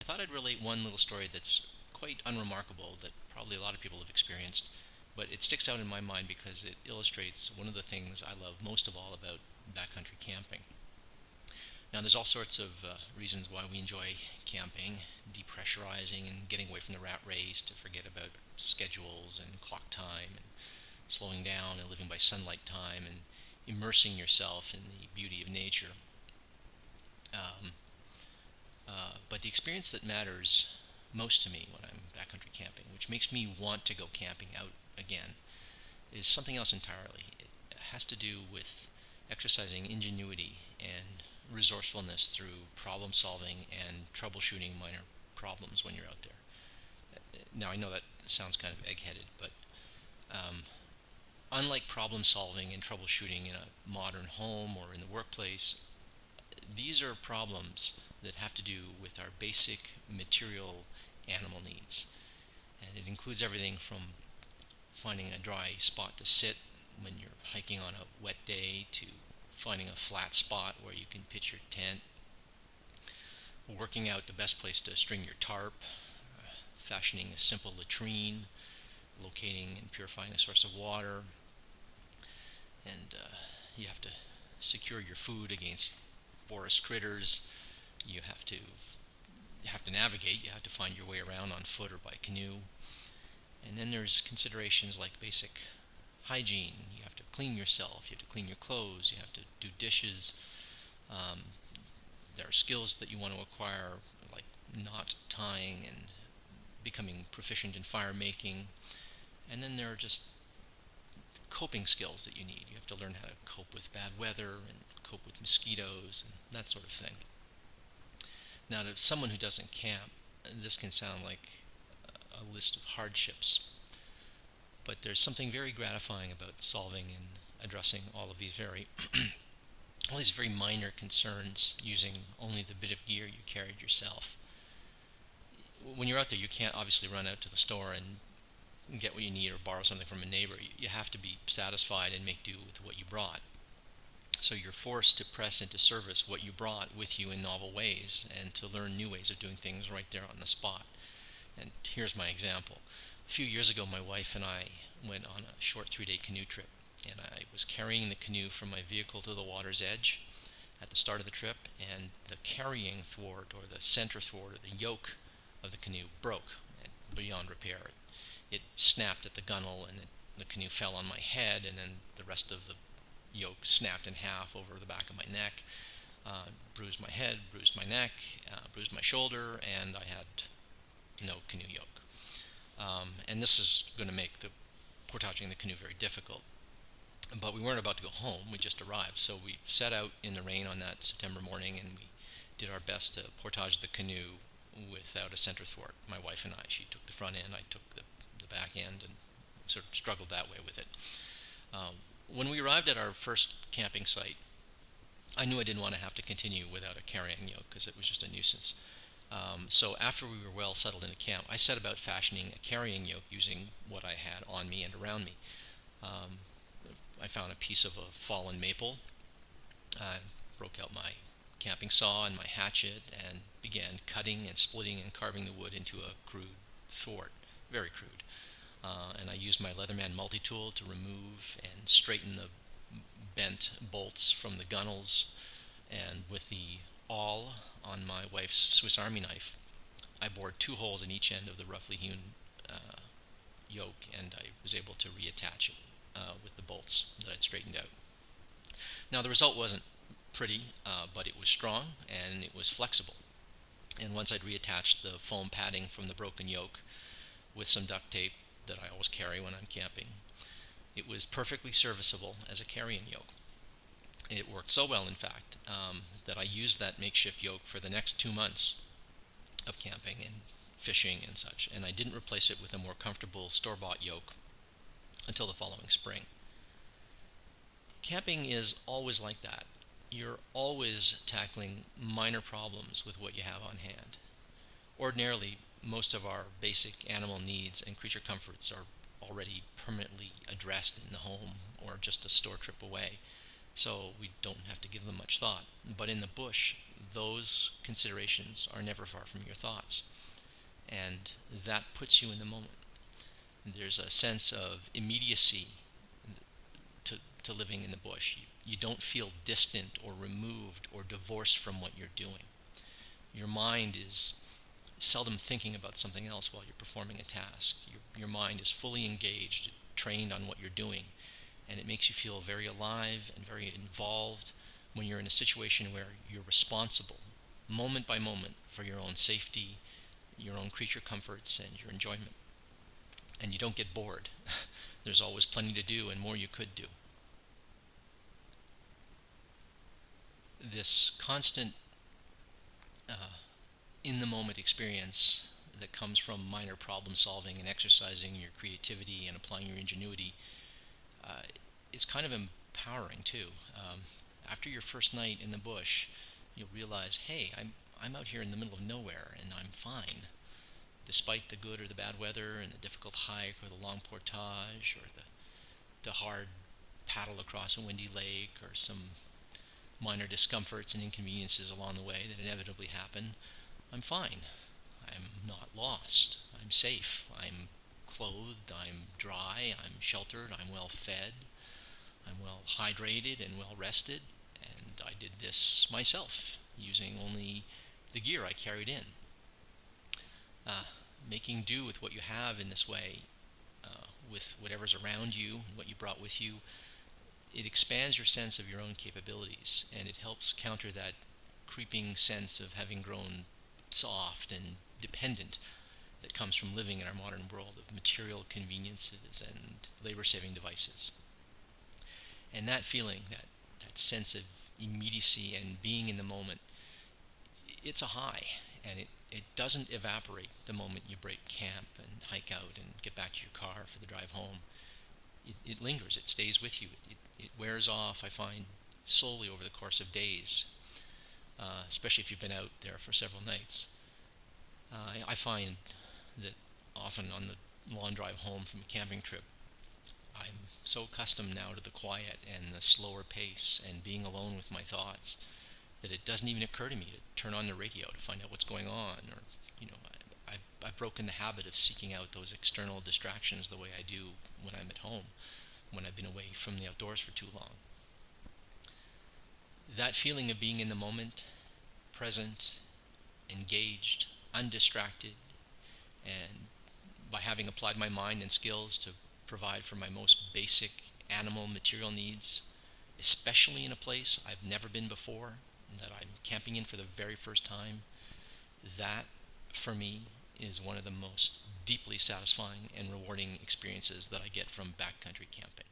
thought I'd relate one little story that's quite unremarkable that probably a lot of people have experienced, but it sticks out in my mind because it illustrates one of the things I love most of all about backcountry camping. Now, there's all sorts of reasons why we enjoy camping, depressurizing and getting away from the rat race to forget about schedules and clock time and slowing down and living by sunlight time and immersing yourself in the beauty of nature. Um, but the experience that matters most to me when I'm backcountry camping, which makes me want to go camping out again, is something else entirely. It has to do with exercising ingenuity and resourcefulness through problem solving and troubleshooting minor problems when you're out there. Now, I know that sounds kind of egg-headed, but um, unlike problem solving and troubleshooting in a modern home or in the workplace, these are problems that have to do with our basic material animal needs. And it includes everything from finding a dry spot to sit when you're hiking on a wet day to finding a flat spot where you can pitch your tent, working out the best place to string your tarp, fashioning a simple latrine, locating and purifying a source of water, and you have to secure your food against forest critters. You have to navigate. You have to find your way around on foot or by canoe. And then there's considerations like basic hygiene. You have to clean yourself. You have to clean your clothes. You have to do dishes. Um, there are skills that you want to acquire, like knot tying and becoming proficient in fire making. And then there are just coping skills that you need. You have to learn how to cope with bad weather and cope with mosquitoes and that sort of thing. Now, to someone who doesn't camp, this can sound like a list of hardships, but there's something very gratifying about solving and addressing all these very minor concerns using only the bit of gear you carried yourself. When you're out there, you can't obviously run out to the store and get what you need or borrow something from a neighbor. You have to be satisfied and make do with what you brought. So you're forced to press into service what you brought with you in novel ways and to learn new ways of doing things right there on the spot. And here's my example. A few years ago, my wife and I went on a short 3-day canoe trip, and I was carrying the canoe from my vehicle to the water's edge at the start of the trip, and the carrying thwart or the center thwart or the yoke of the canoe broke beyond repair. It snapped at the gunwale, and the canoe fell on my head, and then the rest of the yoke snapped in half over the back of my neck, bruised my head, bruised my neck, bruised my shoulder, and I had no canoe yoke. And this is going to make the portaging the canoe very difficult. But we weren't about to go home, we just arrived, so we set out in the rain on that September morning, and we did our best to portage the canoe without a center thwart. My wife and I, she took the front end, I took the back end, and sort of struggled that way with it. When we arrived at our first camping site, I knew I didn't want to have to continue without a carrying yoke because it was just a nuisance. So after we were well settled into camp, I set about fashioning a carrying yoke using what I had on me and around me. I found a piece of a fallen maple. I broke out my camping saw and my hatchet and began cutting and splitting and carving the wood into a crude thwart, very crude. And I used my Leatherman multi-tool to remove and straighten the bent bolts from the gunnels, and with the awl on my wife's Swiss Army knife, I bored 2 holes in each end of the roughly hewn yoke, and I was able to reattach it with the bolts that I'd straightened out. Now, the result wasn't pretty, but it was strong and it was flexible. And once I'd reattached the foam padding from the broken yoke with some duct tape that I always carry when I'm camping, it was perfectly serviceable as a carrying yoke. It worked so well, in fact, that I used that makeshift yoke for the next 2 months of camping and fishing and such, and I didn't replace it with a more comfortable store-bought yoke until the following spring. Camping is always like that. You're always tackling minor problems with what you have on hand. Ordinarily, most of our basic animal needs and creature comforts are already permanently addressed in the home or just a store trip away. so we don't have to give them much thought. But in the bush, those considerations are never far from your thoughts, and that puts you in the moment. There's a sense of immediacy to living in the bush. You don't feel distant or removed or divorced from what you're doing. Your mind is seldom thinking about something else while you're performing a task. Your mind is fully engaged, trained on what you're doing, and it makes you feel very alive and very involved when you're in a situation where you're responsible, moment by moment, for your own safety, your own creature comforts, and your enjoyment. And you don't get bored. There's always plenty to do and more you could do. This constant in the moment experience that comes from minor problem solving and exercising your creativity and applying your ingenuity, uh, it's kind of empowering too. After your first night in the bush, you'll realize, hey, I'm out here in the middle of nowhere and I'm fine, despite the good or the bad weather and the difficult hike or the long portage or the hard paddle across a windy lake or some minor discomforts and inconveniences along the way that inevitably happen. I'm fine. I'm not lost. I'm safe. I'm clothed. I'm dry. I'm sheltered. I'm well fed. I'm well hydrated and well rested. And I did this myself using only the gear I carried in. Uh, Making do with what you have in this way, with whatever's around you and what you brought with you, it expands your sense of your own capabilities, and it helps counter that creeping sense of having grown soft and dependent that comes from living in our modern world of material conveniences and labor-saving devices. And that feeling, that sense of immediacy and being in the moment, it's a high, and it doesn't evaporate the moment you break camp and hike out and get back to your car for the drive home. It lingers, it stays with you, it wears off, I find, slowly over the course of days, especially if you've been out there for several nights. I find that often on the long drive home from a camping trip, I'm so accustomed now to the quiet and the slower pace and being alone with my thoughts that it doesn't even occur to me to turn on the radio to find out what's going on, or I've broken the habit of seeking out those external distractions the way I do when I'm at home, when I've been away from the outdoors for too long. That feeling of being in the moment, present, engaged, undistracted, and by having applied my mind and skills to provide for my most basic animal material needs, especially in a place I've never been before, that I'm camping in for the very first time, that, for me, is one of the most deeply satisfying and rewarding experiences that I get from backcountry camping.